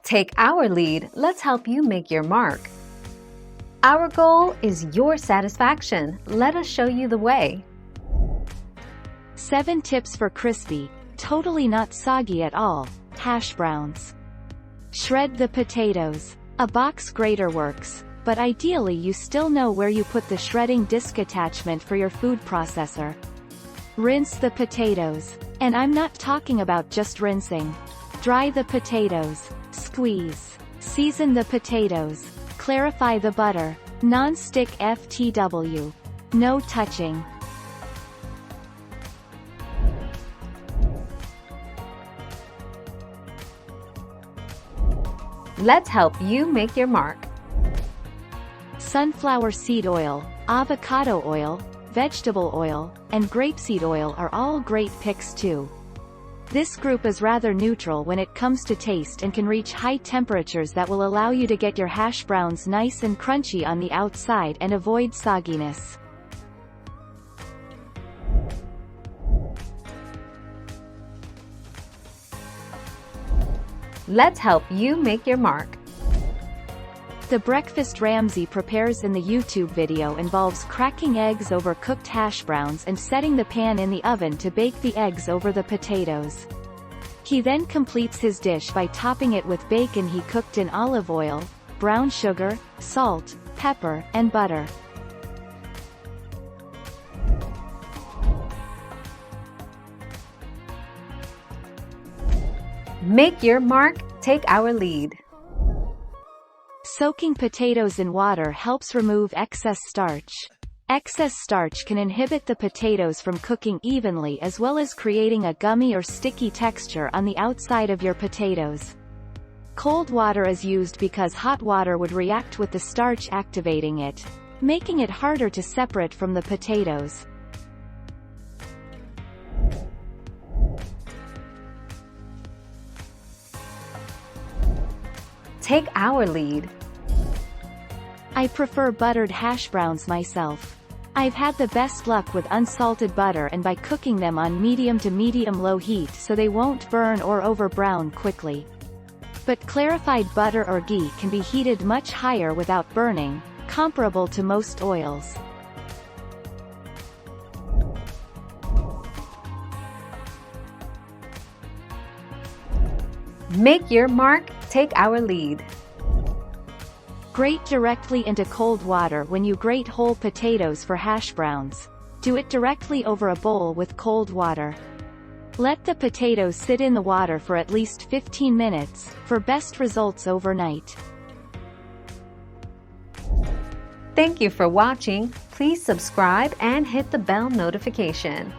Take our lead, let's help you make your mark. Our goal is your satisfaction. Let us show you the way. 7 tips for crispy, totally not soggy at all, hash browns. Shred the potatoes. A box grater works, but ideally you still know where you put the shredding disc attachment for your food processor. Rinse the potatoes. And I'm not talking about just rinsing. Dry the potatoes. Squeeze. Season the potatoes. Clarify the butter. Non-stick FTW. No touching. Let's help you make your mark. Sunflower seed oil, avocado oil, vegetable oil, and grapeseed oil are all great picks too. This group is rather neutral when it comes to taste and can reach high temperatures that will allow you to get your hash browns nice and crunchy on the outside and avoid sogginess. Let's help you make your mark. The breakfast Ramsay prepares in the YouTube video involves cracking eggs over cooked hash browns and setting the pan in the oven to bake the eggs over the potatoes. He then completes his dish by topping it with bacon he cooked in olive oil, brown sugar, salt, pepper, and butter. Make your mark, take our lead. Soaking potatoes in water helps remove excess starch. Excess starch can inhibit the potatoes from cooking evenly as well as creating a gummy or sticky texture on the outside of your potatoes. Cold water is used because hot water would react with the starch activating it, making it harder to separate from the potatoes. Take our lead. I prefer buttered hash browns myself. I've had the best luck with unsalted butter and by cooking them on medium to medium-low heat so they won't burn or over-brown quickly. But clarified butter or ghee can be heated much higher without burning, comparable to most oils. Make your mark, take our lead. Grate directly into cold water when you grate whole potatoes for hash browns. Do it directly over a bowl with cold water. Let the potatoes sit in the water for at least 15 minutes, for best results overnight. Thank you for watching. Please subscribe and hit the bell notification.